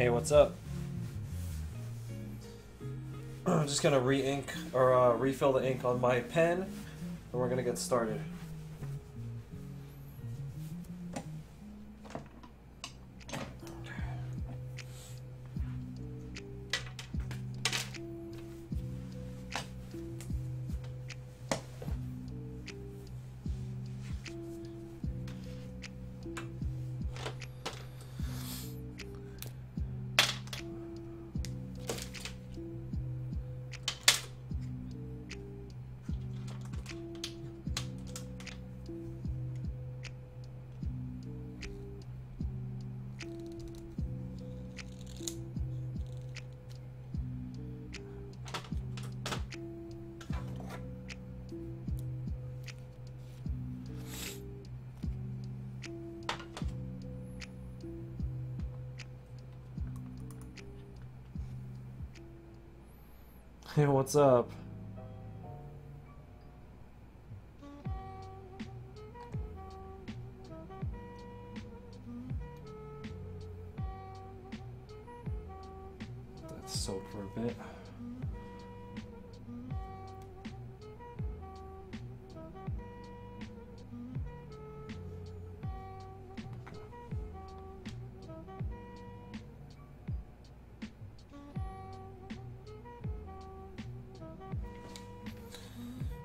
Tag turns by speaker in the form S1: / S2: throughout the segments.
S1: Hey, what's up? I'm just gonna re-ink or refill the ink on my pen, and we're gonna get started. Hey, what's up? That's soaked for a bit.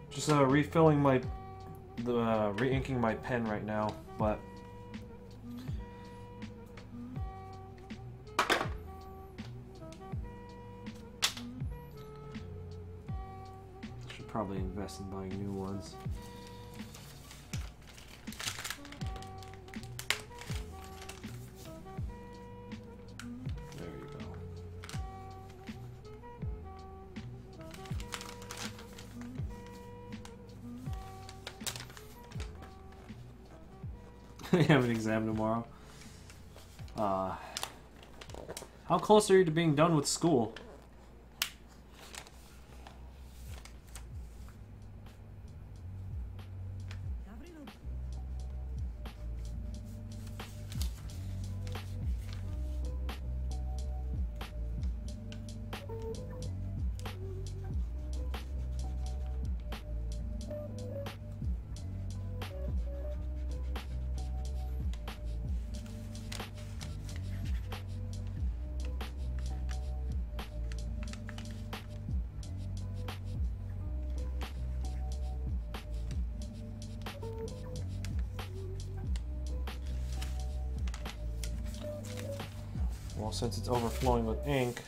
S1: Just refilling my, re-inking my pen right now, but should probably invest in buying new ones. There you go. You have an exam tomorrow. How close are you to being done with school? Well, since it's overflowing with ink,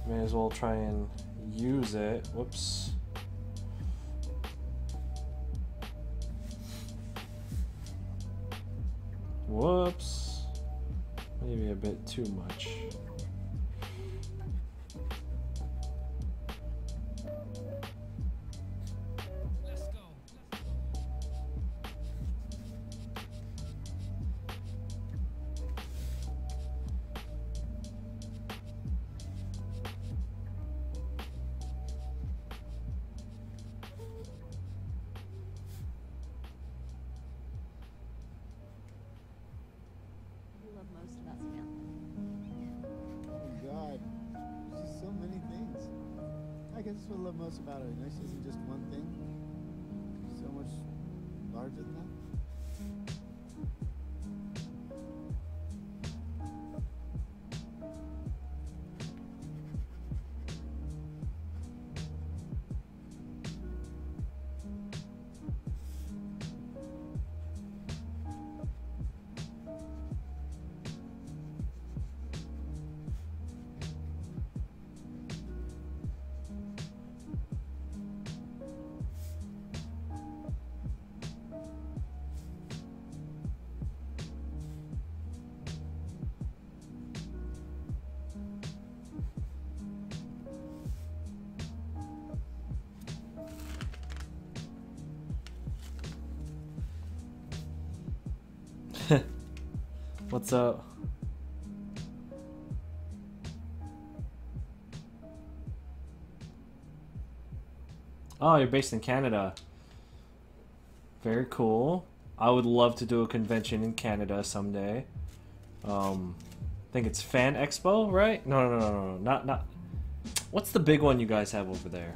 S1: may as well try and use it. Whoops. Whoops. Maybe a bit too much.
S2: That's what I love most about her. You know, she isn't just one thing. She's so much larger than that.
S1: What's up? Oh, you're based in Canada. Very cool. I would love to do a convention in Canada someday. I think it's Fan Expo, right? No. Not. What's the big one you guys have over there?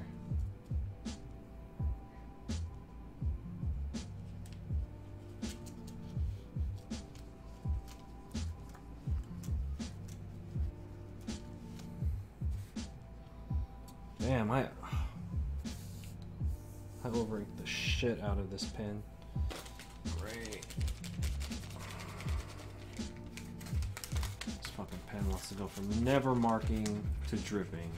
S1: Damn, I overate the shit out of this pen. Great. This fucking pen wants to go from never marking to dripping.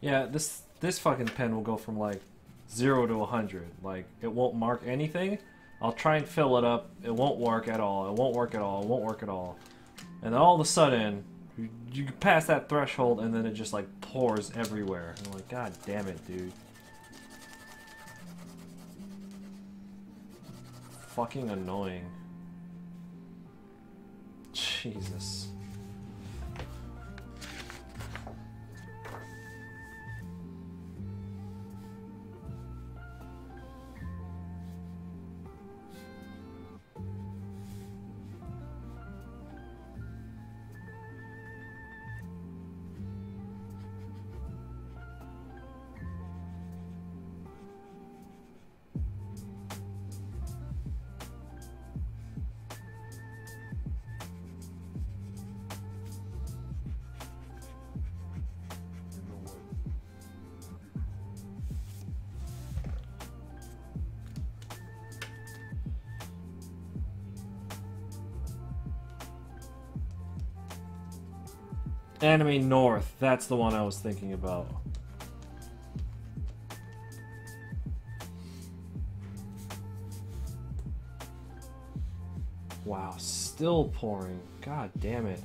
S1: Yeah, this fucking pen will go from like 0 to 100. Like, it won't mark anything. I'll try and fill it up. It won't work at all. It won't work at all. It won't work at all. And then all of a sudden, you pass that threshold and then it just like pours everywhere. And I'm like, God damn it, dude. Fucking annoying. Jesus. Anime North, that's the one I was thinking about. Wow, still pouring. God damn it.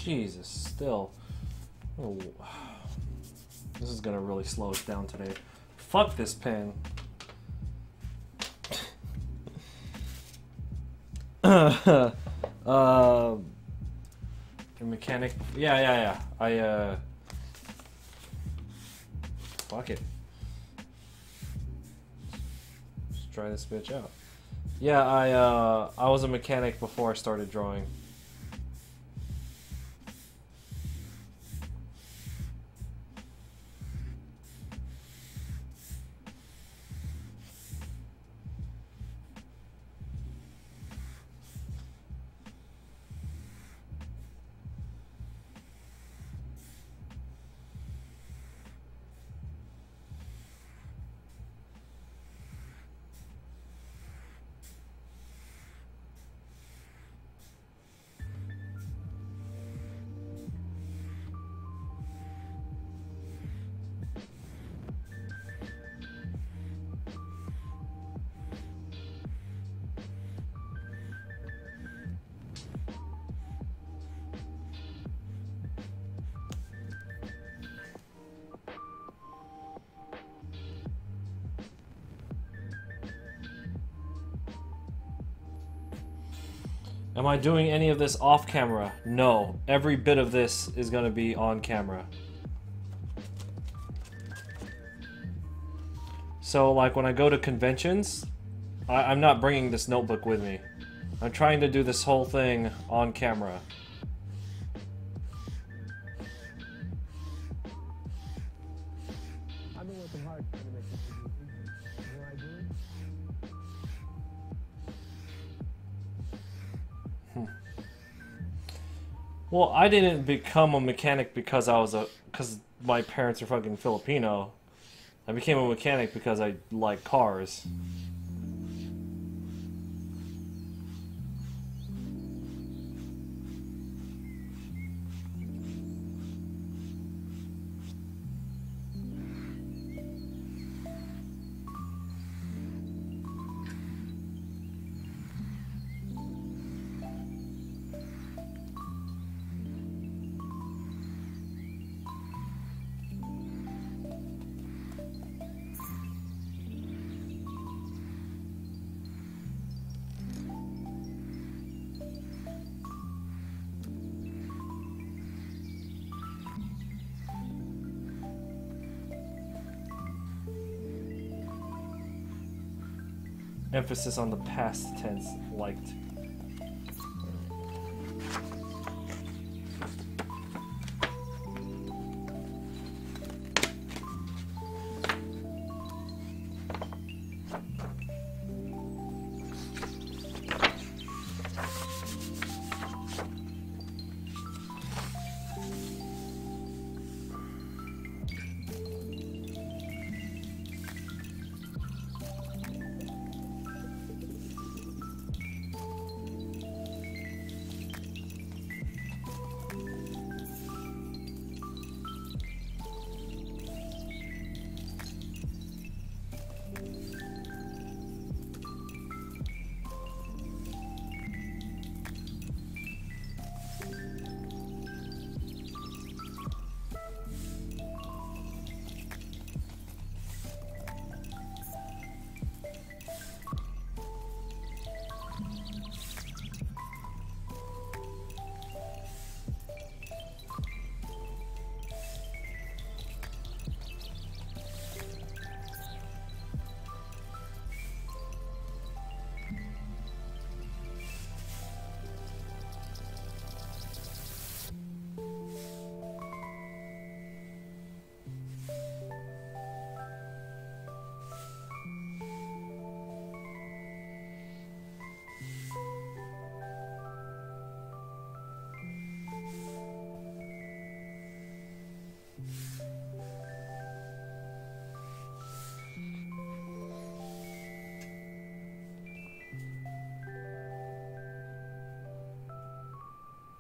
S1: Jesus, still. Oh. This is gonna really slow us down today. Fuck this pen. A mechanic. Yeah. Fuck it. Let's try this bitch out. Yeah, I was a mechanic before I started drawing. Am I doing any of this off camera? No. Every bit of this is gonna be on camera. So, like, when I go to conventions, I'm not bringing this notebook with me. I'm trying to do this whole thing on camera.
S3: I've been working hard trying to make this easy. You know what I do?
S1: Well, I didn't become a mechanic because because my parents are fucking Filipino. I became a mechanic because I like cars. Emphasis on the past tense, liked.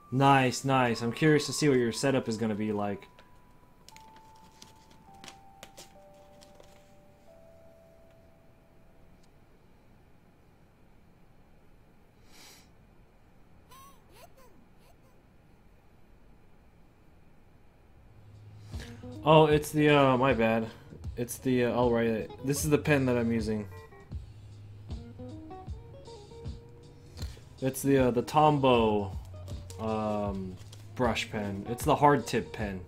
S1: Nice, nice. I'm curious to see what your setup is going to be like. Oh, it's the, my bad. It's the, I'll write it. This is the pen that I'm using. It's the Tombow, brush pen. It's the hard tip pen.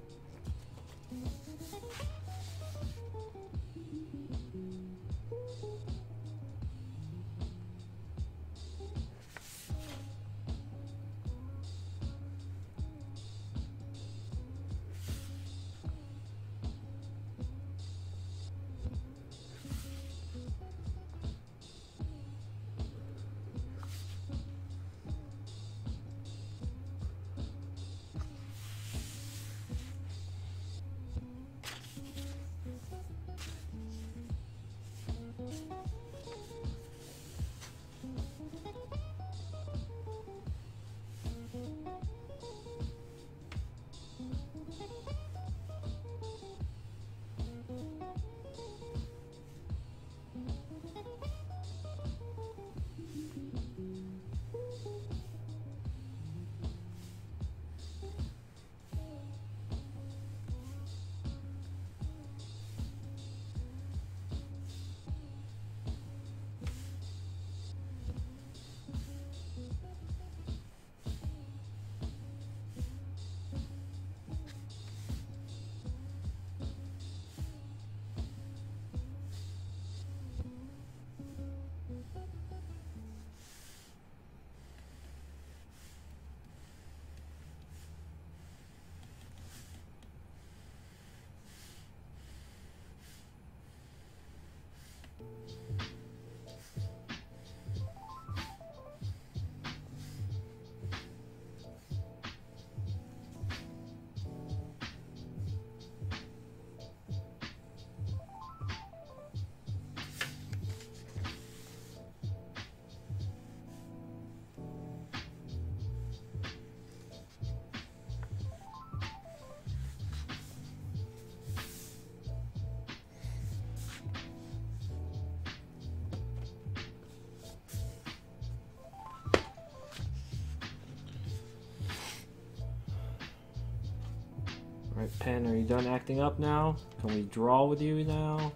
S1: Alright, pen, are you done acting up now? Can we draw with you now?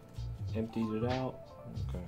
S1: Emptied it out? Okay.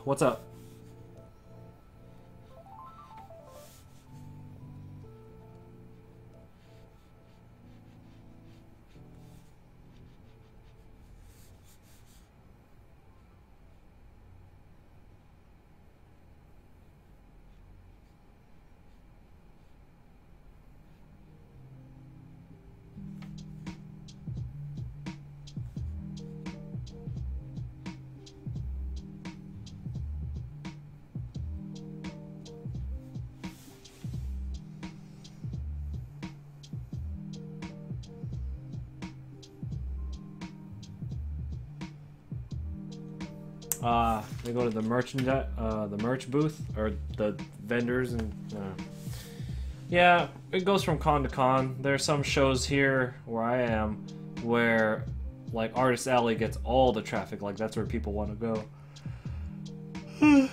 S1: What's up? They go to the the merch booth, or the vendors, and yeah, it goes from con to con. There's some shows here where I am where like Artist Alley gets all the traffic, like that's where people want to go.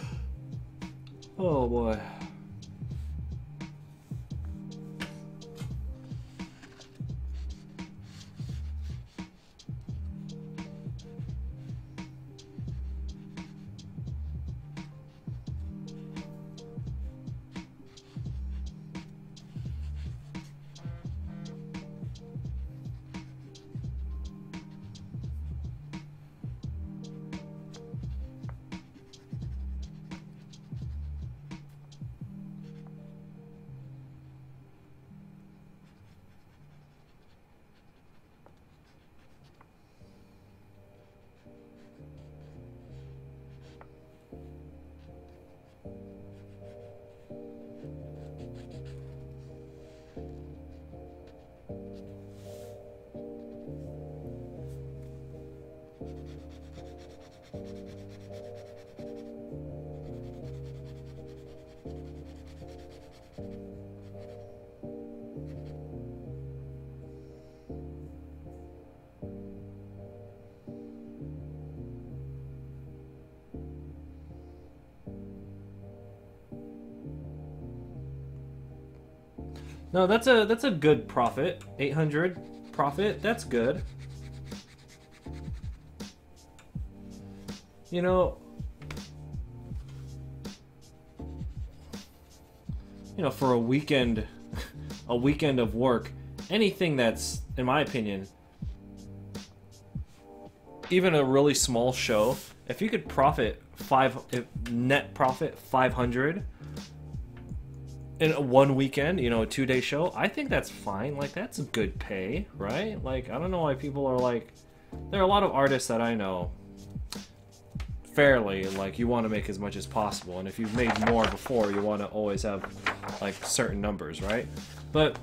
S1: Oh boy. No, that's a good profit. 800 profit. That's good. You know, for a weekend, a weekend of work, anything that's, in my opinion, even a really small show, if you could net profit 500 in one weekend, a 2-day show, I think that's fine. Like, that's a good pay, right? Like, I don't know why people are like, there are a lot of artists that I know fairly, like, you want to make as much as possible, and if you've made more before, you want to always have like certain numbers, right? But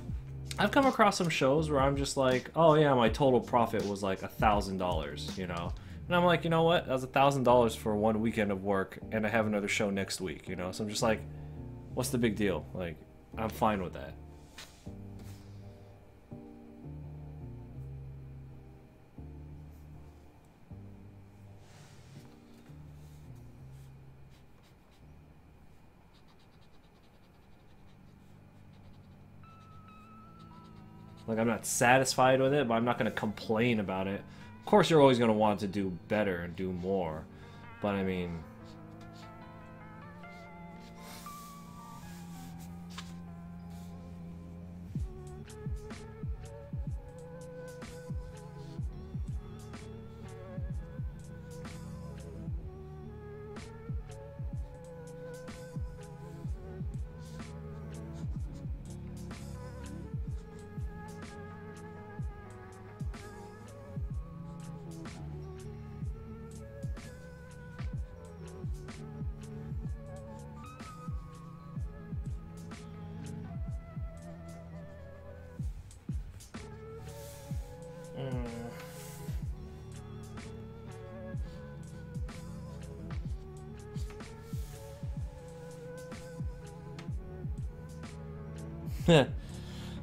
S1: I've come across some shows where I'm just like, oh yeah, my total profit was like $1,000, and I'm like, you know what, that was $1,000 for one weekend of work, and I have another show next week, so I'm just like, what's the big deal? Like, I'm fine with that. Like, I'm not satisfied with it, but I'm not going to complain about it. Of course, you're always going to want to do better and do more. But, I mean...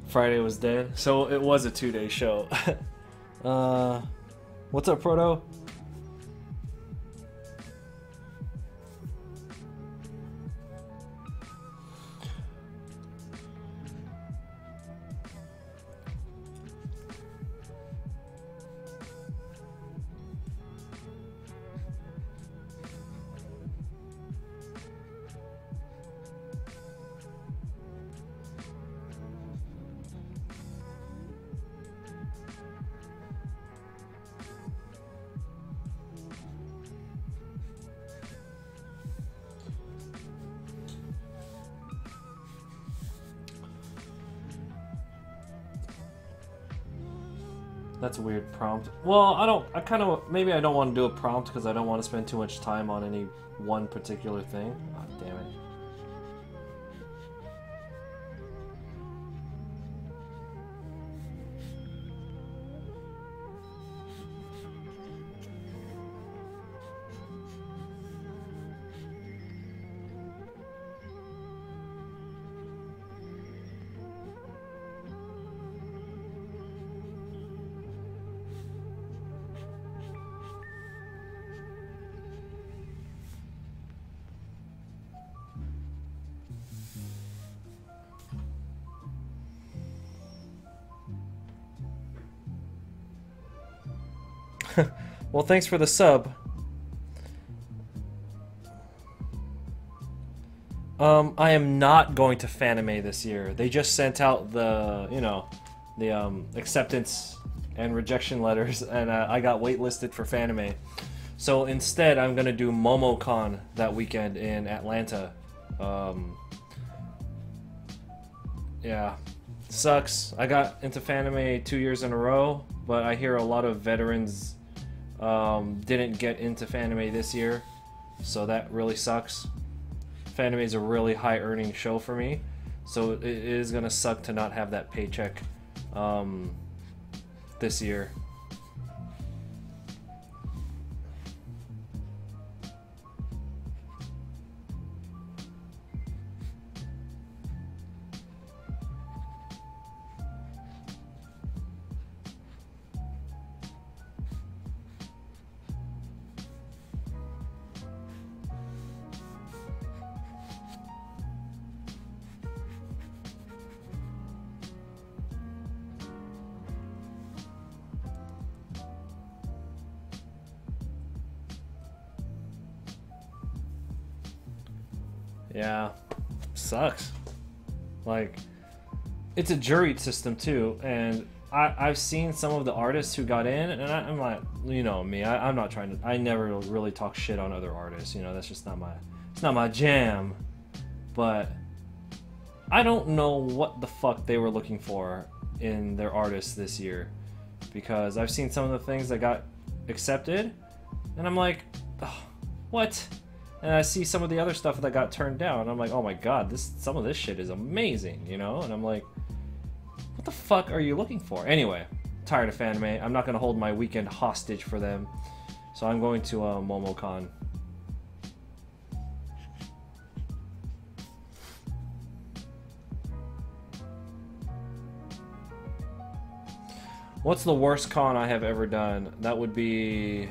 S1: Friday was dead, so it was a 2-day show. What's up, Proto? That's a weird prompt. Well, maybe I don't want to do a prompt because I don't want to spend too much time on any one particular thing. Oh, damn it. Well, thanks for the sub. I am not going to Fanime this year. They just sent out the, acceptance and rejection letters, and I got waitlisted for Fanime. So instead, I'm gonna do MomoCon that weekend in Atlanta. Yeah, sucks. I got into Fanime 2 years in a row, but I hear a lot of veterans didn't get into Fanime this year, so that really sucks. Fanime is a really high earning show for me, so it is gonna suck to not have that paycheck this year. Yeah, sucks. Like, it's a juried system too, and I've seen some of the artists who got in, and I'm like, you know me, I'm not trying to, I never really talk shit on other artists, you know, that's just not my, it's not my jam, but I don't know what the fuck they were looking for in their artists this year, because I've seen some of the things that got accepted, and I'm like, oh, what? And I see some of the other stuff that got turned down, and I'm like, oh my god, some of this shit is amazing, you know? And I'm like, what the fuck are you looking for? Anyway, tired of anime. I'm not gonna hold my weekend hostage for them, so I'm going to MomoCon. What's the worst con I have ever done? That would be...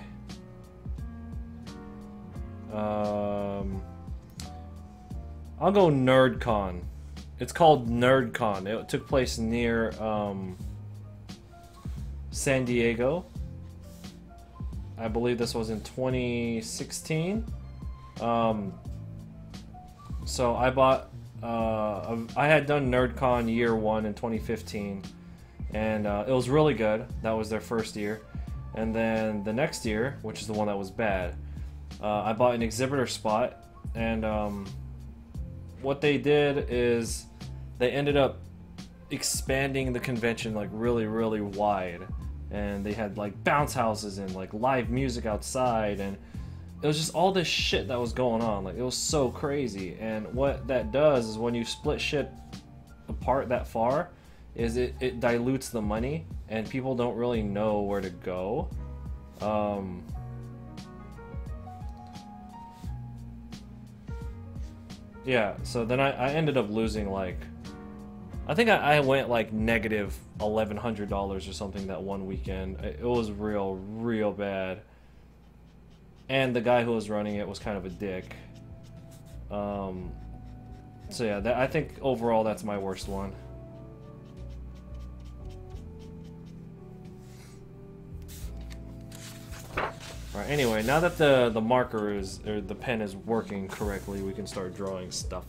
S1: I'll go NerdCon. It's called NerdCon. It took place near San Diego. I believe this was in 2016. So I bought... I had done NerdCon year 1 in 2015. And it was really good. That was their first year. And then the next year, which is the one that was bad, I bought an exhibitor spot, and what they did is they ended up expanding the convention like really, really wide, and they had like bounce houses and like live music outside, and it was just all this shit that was going on. Like, it was so crazy. And what that does is when you split shit apart that far, is it dilutes the money, and people don't really know where to go. Yeah, so then I ended up losing, like, I think I went like negative $1,100 or something that one weekend. It was real bad. And the guy who was running it was kind of a dick. So yeah, I think overall that's my worst one. Alright, anyway, now that the marker is, or the pen is working correctly, we can start drawing stuff.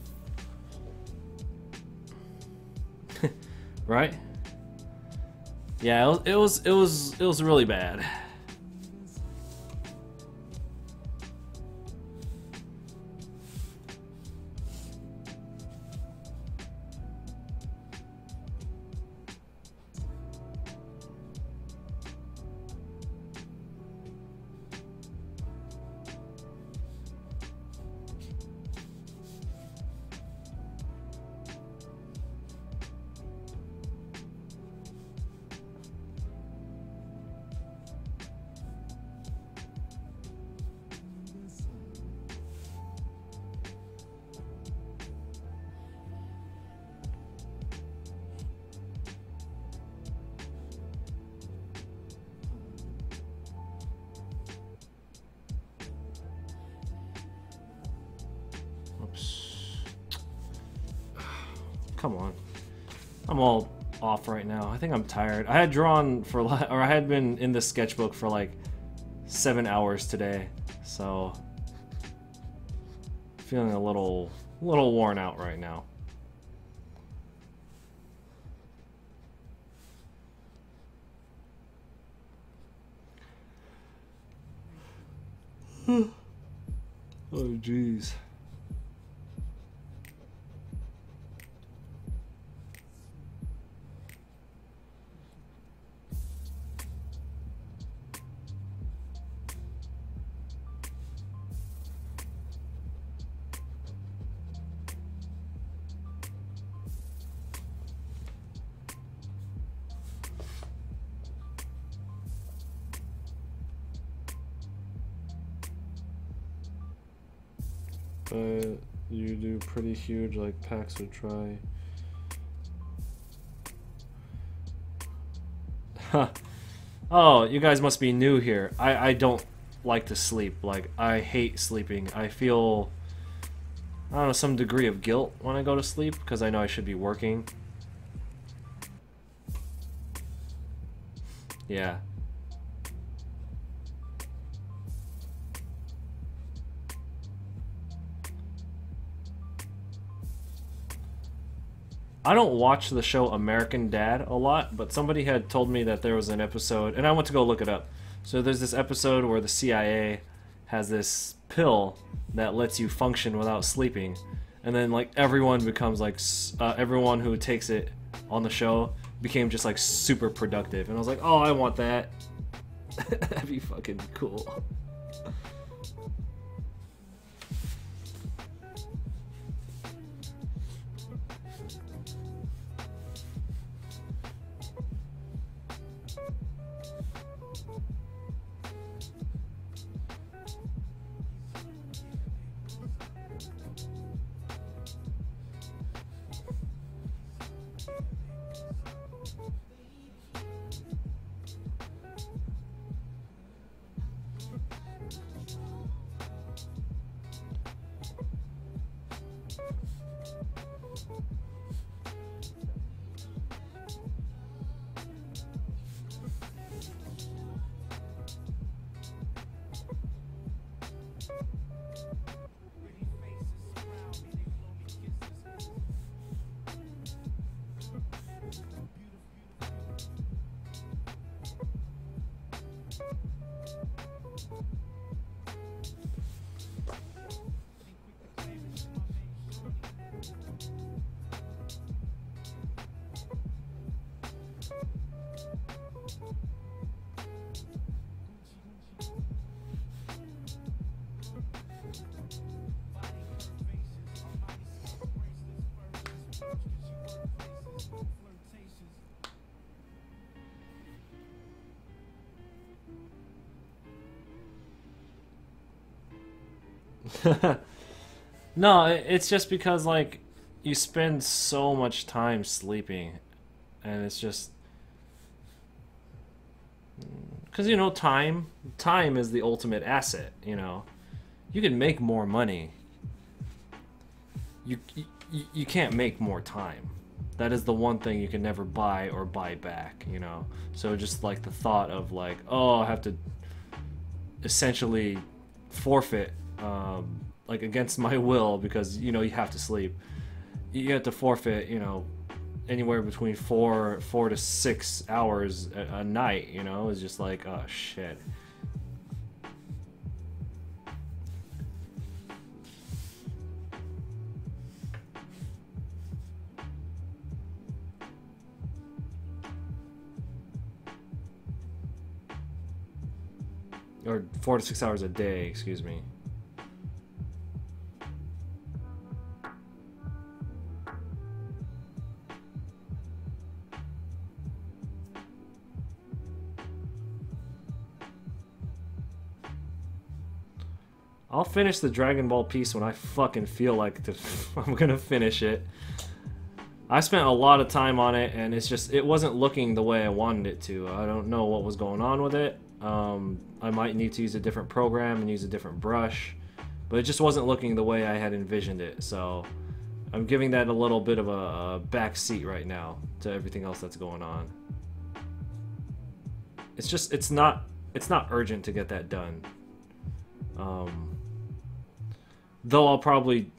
S1: Right? Yeah, it was really bad. Come on. I'm all off right now. I think I'm tired. I had drawn for, or I had been in the sketchbook for like 7 hours today, so feeling a little worn out right now. Oh jeez. But you do pretty huge, like packs would try. Huh. Oh, you guys must be new here. I don't like to sleep. Like, I hate sleeping. I feel, I don't know, some degree of guilt when I go to sleep because I know I should be working. Yeah. I don't watch the show American Dad a lot, but somebody had told me that there was an episode, and I went to go look it up. So there's this episode where the CIA has this pill that lets you function without sleeping, and then like everyone becomes like everyone who takes it on the show became just like super productive, and I was like, oh, I want that. That'd be fucking cool. No, it's just because like you spend so much time sleeping, and it's just because you know time is the ultimate asset. You know, you can make more money. You can't make more time. That is the one thing you can never buy or buy back. You know, so just like the thought of like, oh, I have to essentially forfeit. Like against my will, because you know you have to sleep. You have to forfeit, you know, anywhere between 4 to 6 hours a night. You know, it's just like, oh shit. Or 4 to 6 hours a day, excuse me. I'll finish the Dragon Ball piece when I fucking feel like I'm gonna finish it. I spent a lot of time on it, and it wasn't looking the way I wanted it to. I don't know what was going on with it. I might need to use a different program and use a different brush, but it just wasn't looking the way I had envisioned it. So I'm giving that a little bit of a back seat right now to everything else that's going on. It's not urgent to get that done. Though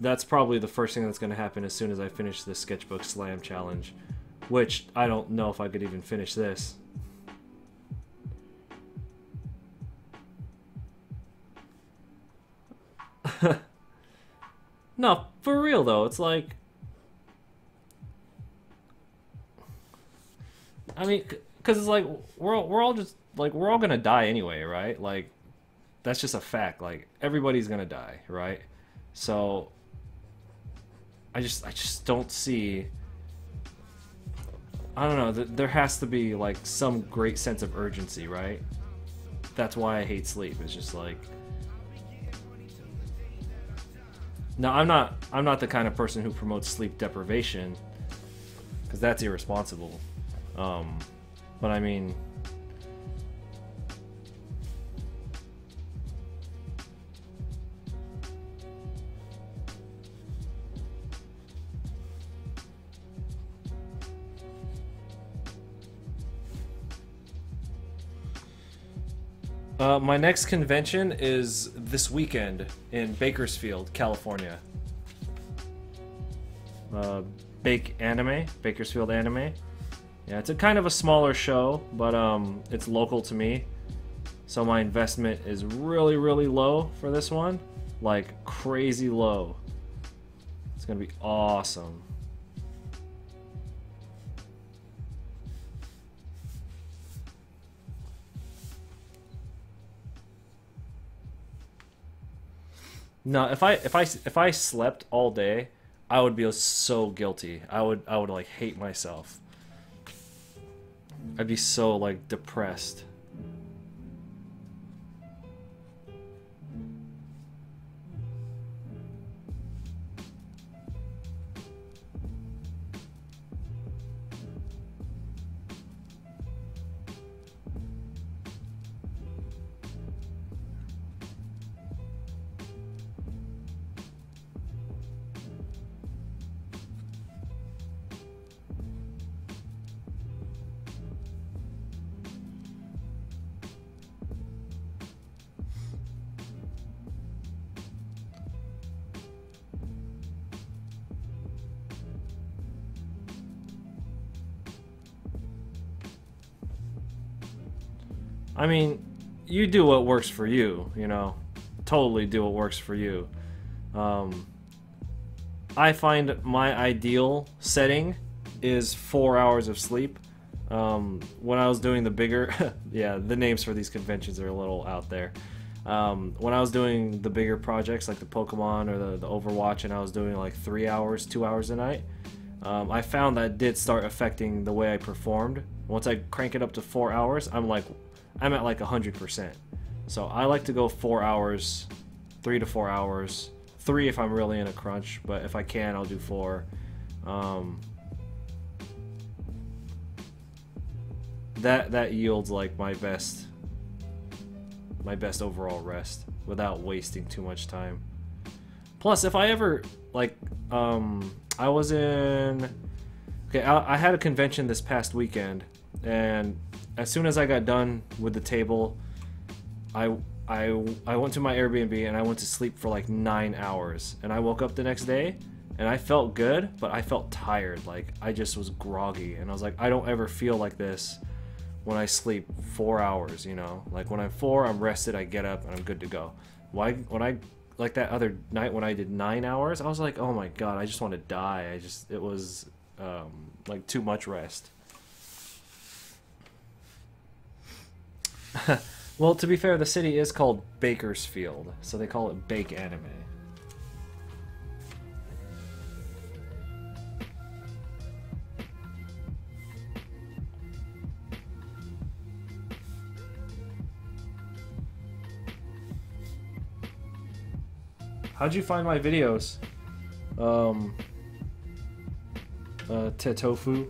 S1: that's probably the first thing that's going to happen as soon as I finish the Sketchbook Slam Challenge, which I don't know if I could even finish this. No, for real though, it's like, I mean, because it's like we're all just like we're all gonna die anyway, right? Like that's just a fact. Like everybody's gonna die, right? So I just don't see. I don't know. There has to be like some great sense of urgency, right? That's why I hate sleep. It's just like. No, I'm not the kind of person who promotes sleep deprivation, because that's irresponsible. But I mean, my next convention is this weekend in Bakersfield, California. Bakersfield Anime. Yeah, it's a kind of a smaller show, but it's local to me, so my investment is really, really low for this one, like crazy low. It's gonna be awesome. No, if I slept all day, I would be so guilty. I would like hate myself. I'd be so like depressed. I mean, you do what works for you, you know. Totally do what works for you. I find my ideal setting is 4 hours of sleep. When I was doing the bigger... yeah, the names for these conventions are a little out there. When I was doing the bigger projects like the Pokemon or the Overwatch, and I was doing like 3 hours, 2 hours a night, I found that did start affecting the way I performed. Once I crank it up to 4 hours, I'm at like 100%. So I like to go 4 hours, 3 to 4 hours, 3 if I'm really in a crunch, but if I can, I'll do 4. That yields like my best overall rest without wasting too much time. Plus, if I ever like, I was in, okay, I had a convention this past weekend, and as soon as I got done with the table, I went to my Airbnb and I went to sleep for like 9 hours, and I woke up the next day and I felt good, but I felt tired. Like I just was groggy, and I was like, I don't ever feel like this when I sleep 4 hours, you know? Like when I'm 4, I'm rested, I get up and I'm good to go. When I like that other night when I did 9 hours, I was like, oh my god, I just want to die. It was like too much rest. Well, to be fair, the city is called Bakersfield, so they call it Bake Anime. How'd you find my videos? Tetofu?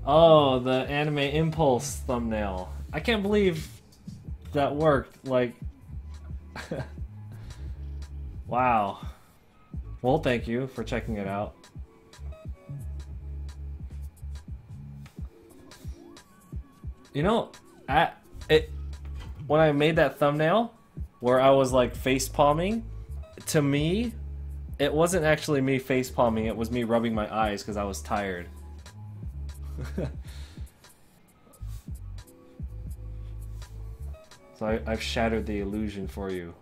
S1: Oh, the anime impulse thumbnail. I can't believe that worked. Like, wow. Well, thank you for checking it out. You know, when I made that thumbnail where I was like face palming, to me, it wasn't actually me face palming, it was me rubbing my eyes because I was tired. So I've shattered the illusion for you.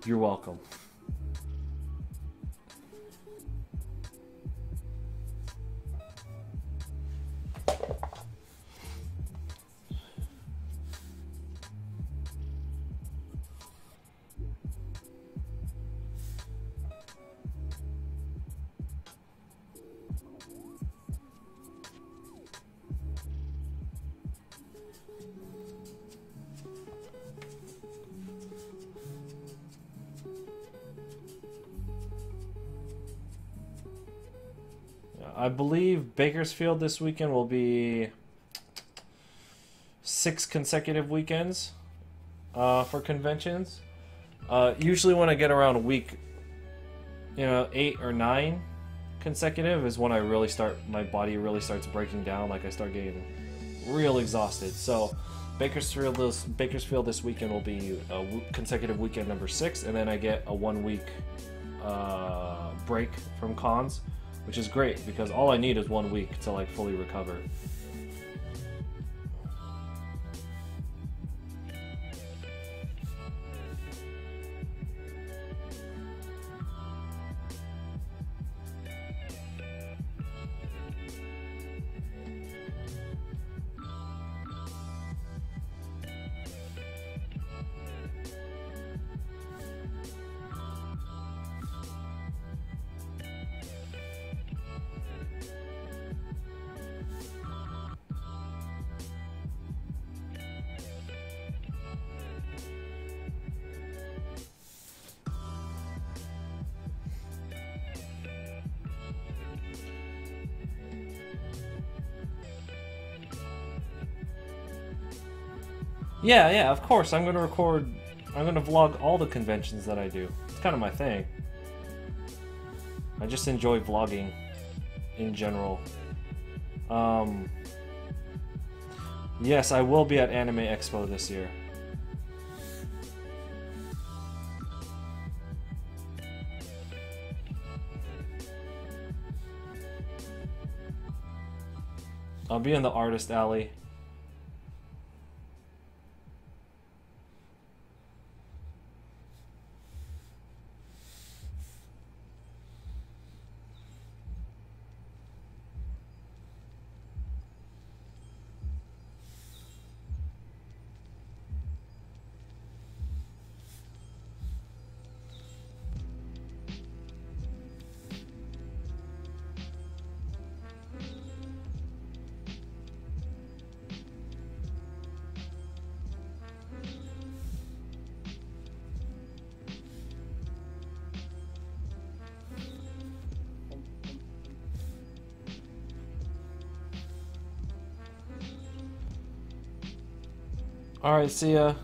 S1: You're welcome. I believe Bakersfield this weekend will be 6 consecutive weekends for conventions. Usually when I get around a week, 8 or 9 consecutive is when I really start, my body really starts breaking down, like I start getting real exhausted. So Bakersfield this weekend will be consecutive weekend number 6, and then I get a 1 week break from cons, which is great because all I need is 1 week to like fully recover. Yeah, of course. I'm gonna vlog all the conventions that I do. It's kind of my thing. I just enjoy vlogging in general. Yes, I will be at Anime Expo this year. I'll be in the artist alley. Alright, see ya.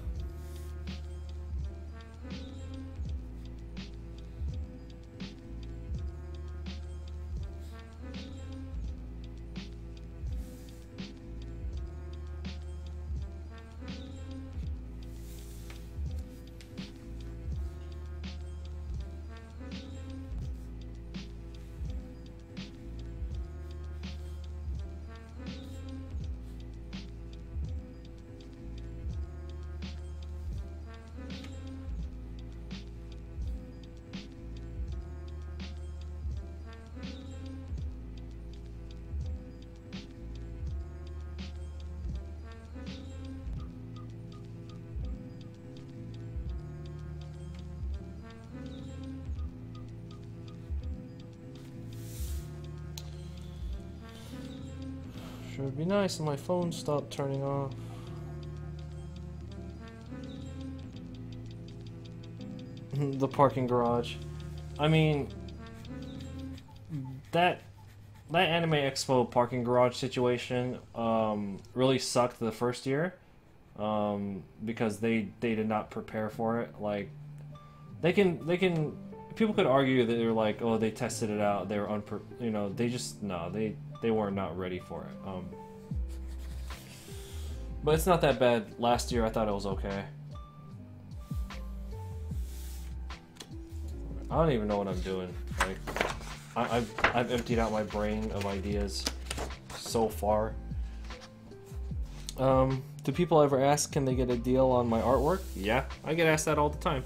S1: Sure would be nice if my phone stopped turning off. The parking garage. I mean, that Anime Expo parking garage situation really sucked the first year because they did not prepare for it. Like they can people could argue that they're like, oh, they tested it out, they were they just no, they were not ready for it. But it's not that bad. Last year I thought it was okay. I don't even know what I'm doing. Like, I've emptied out my brain of ideas so far. Do people ever ask, can they get a deal on my artwork? Yeah, I get asked that all the time.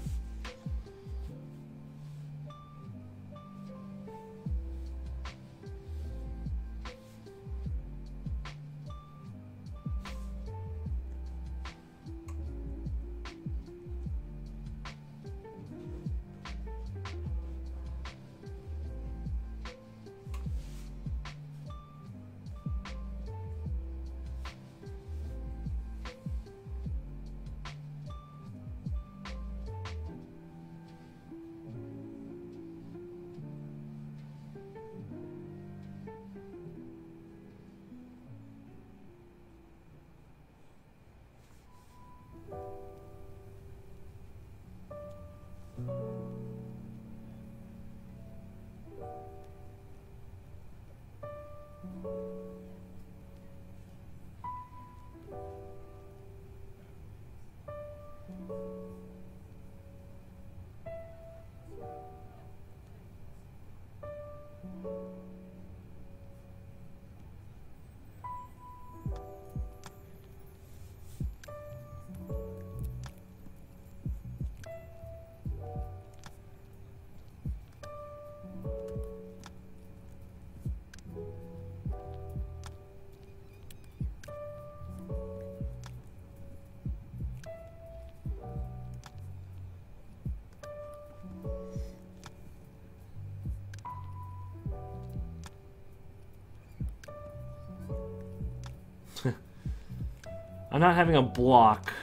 S1: I'm not having a block.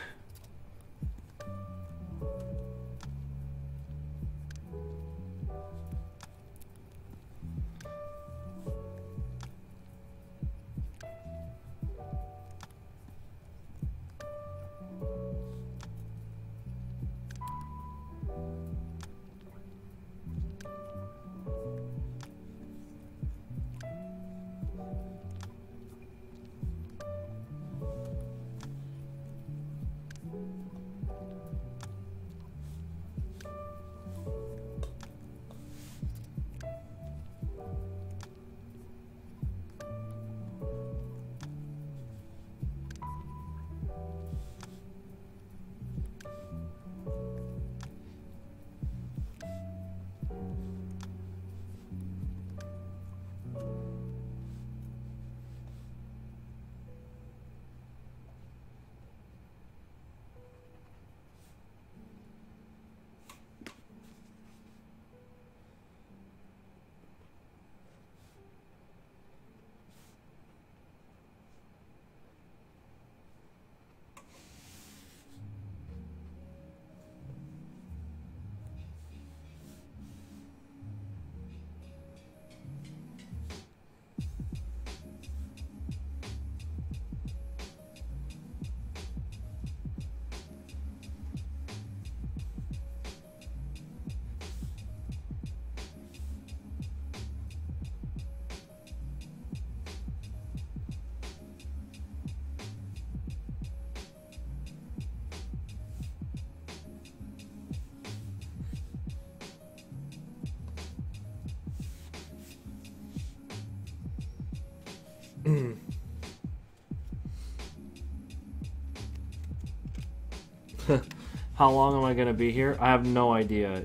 S1: How long am I gonna be here? I have no idea.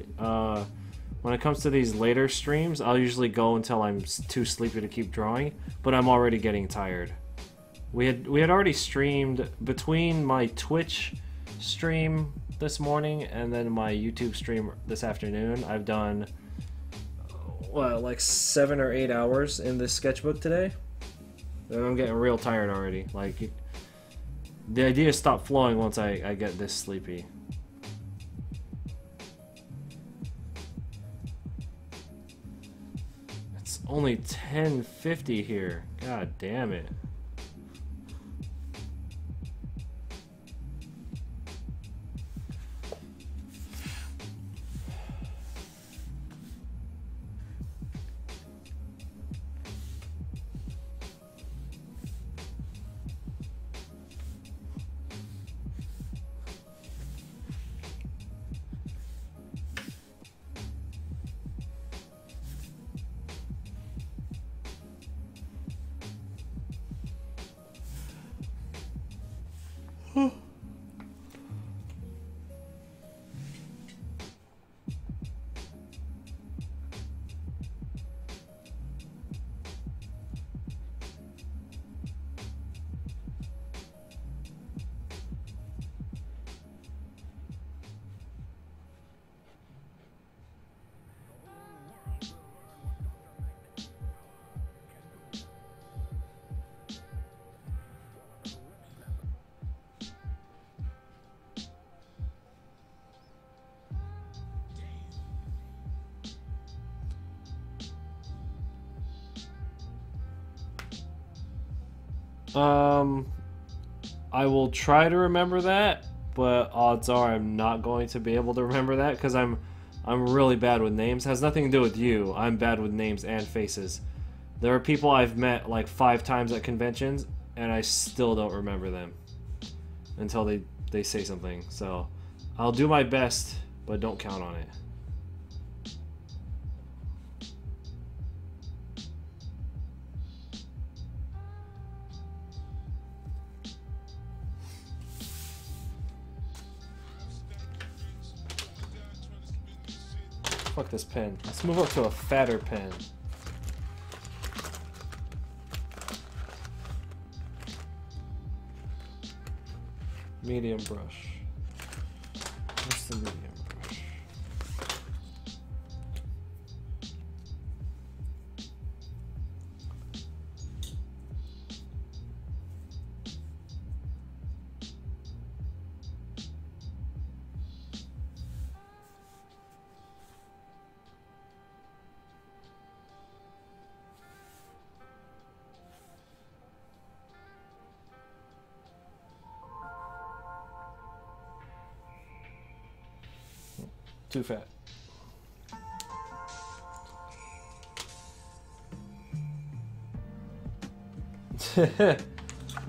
S1: When it comes to these later streams, I'll usually go until I'm too sleepy to keep drawing, but I'm already getting tired. We had already streamed between my Twitch stream this morning and then my YouTube stream this afternoon. I've done like 7 or 8 hours in this sketchbook today. And I'm getting real tired already. Like, the ideas stop flowing once I get this sleepy. only 1050 here. God damn it. I will try to remember that, but odds are I'm not going to be able to remember that because I'm really bad with names. It has nothing to do with you. I'm bad with names and faces. There are people I've met like 5 times at conventions and I still don't remember them until they say something. So I'll do my best, but don't count on it. Fuck this pen. Let's move up to a fatter pen. Medium brush. Where's the medium brush? Too fat.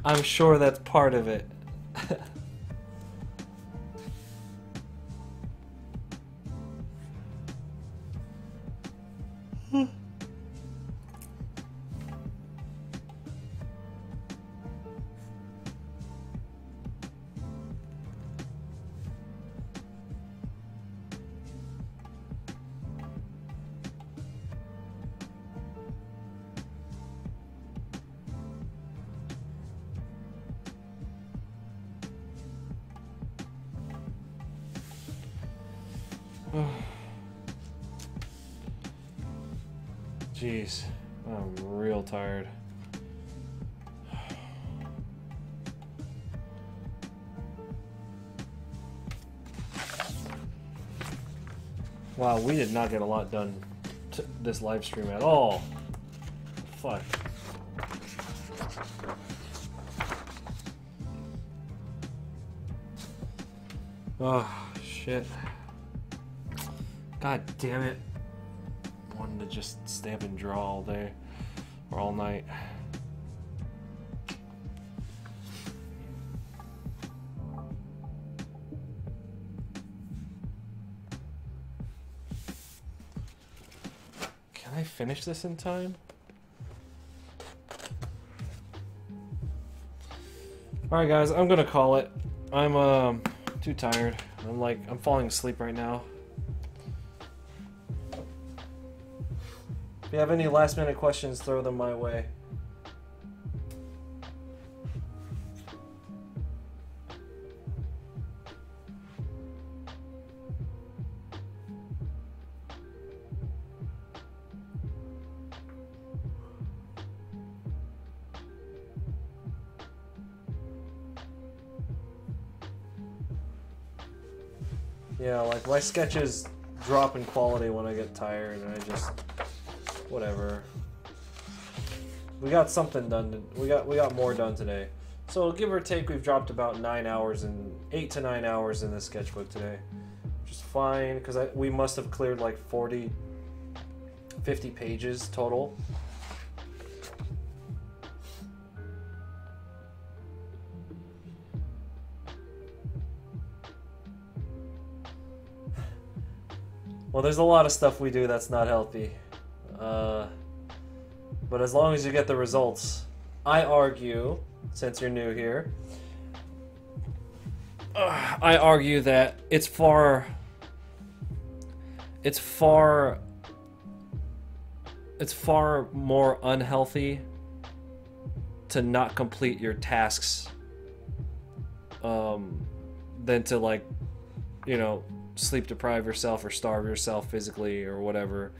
S1: I'm sure that's part of it. Jeez, I'm real tired. Wow, we did not get a lot done this live stream at all. Fuck. Oh, shit. God damn it. Wanted to just stay up and draw all day or all night. Can I finish this in time? Alright guys, I'm gonna call it. I'm too tired. I'm falling asleep right now. If you have any last minute questions, throw them my way. Yeah, like my sketches drop in quality when I get tired and I just whatever. we got something done. We got more done today. So give or take, we've dropped about 8 to 9 hours in this sketchbook today, which is fine because we must have cleared like 40, 50 pages total. Well, there's a lot of stuff we do that's not healthy. But as long as you get the results, I argue, since you're new here, I argue that it's far more unhealthy to not complete your tasks than to, like, you know, sleep deprive yourself or starve yourself physically or whatever.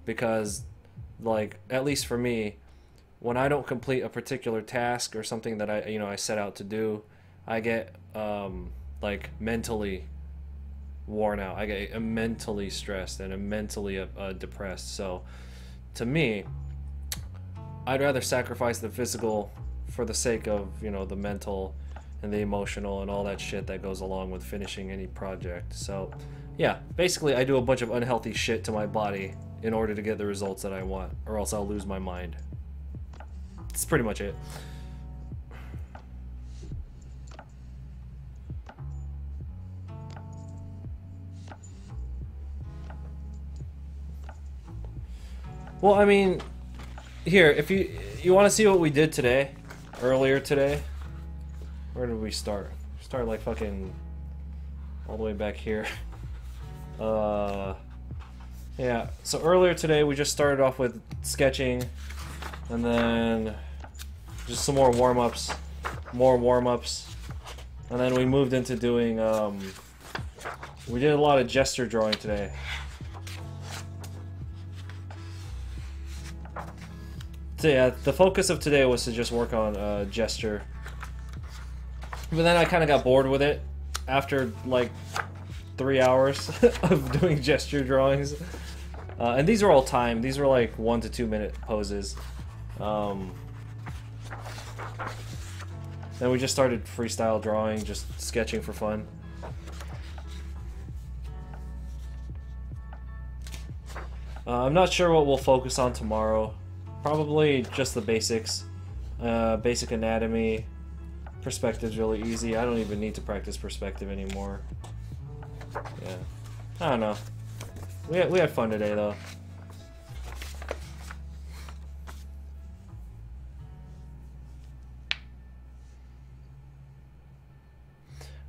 S1: Because, like, at least for me, when I don't complete a particular task or something that I set out to do, I get like mentally worn out. I get mentally stressed and I'm mentally depressed. So to me, I'd rather sacrifice the physical for the sake of, you know, the mental and the emotional and all that shit that goes along with finishing any project. So yeah, basically I do a bunch of unhealthy shit to my body in order to get the results that I want, or else I'll lose my mind. That's pretty much it. Well, I mean, here, if you want to see what we did today, earlier today, where did we start? We started like fucking all the way back here. Yeah, so earlier today we just started off with sketching, and then just some more warm-ups, and then we moved into doing, we did a lot of gesture drawing today. So yeah, the focus of today was to just work on gesture. But then I kind of got bored with it after like 3 hours of doing gesture drawings. And these are all timed. These were like 1 to 2 minute poses. Then we just started freestyle drawing, just sketching for fun. I'm not sure what we'll focus on tomorrow. Probably just the basics. Basic anatomy. Perspective's really easy. I don't even need to practice perspective anymore. Yeah. I don't know. We had fun today, though.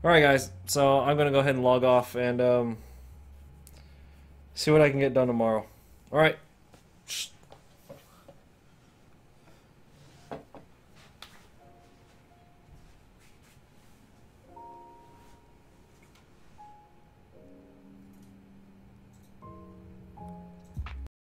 S1: Alright, guys. So I'm going to go ahead and log off and see what I can get done tomorrow. Alright.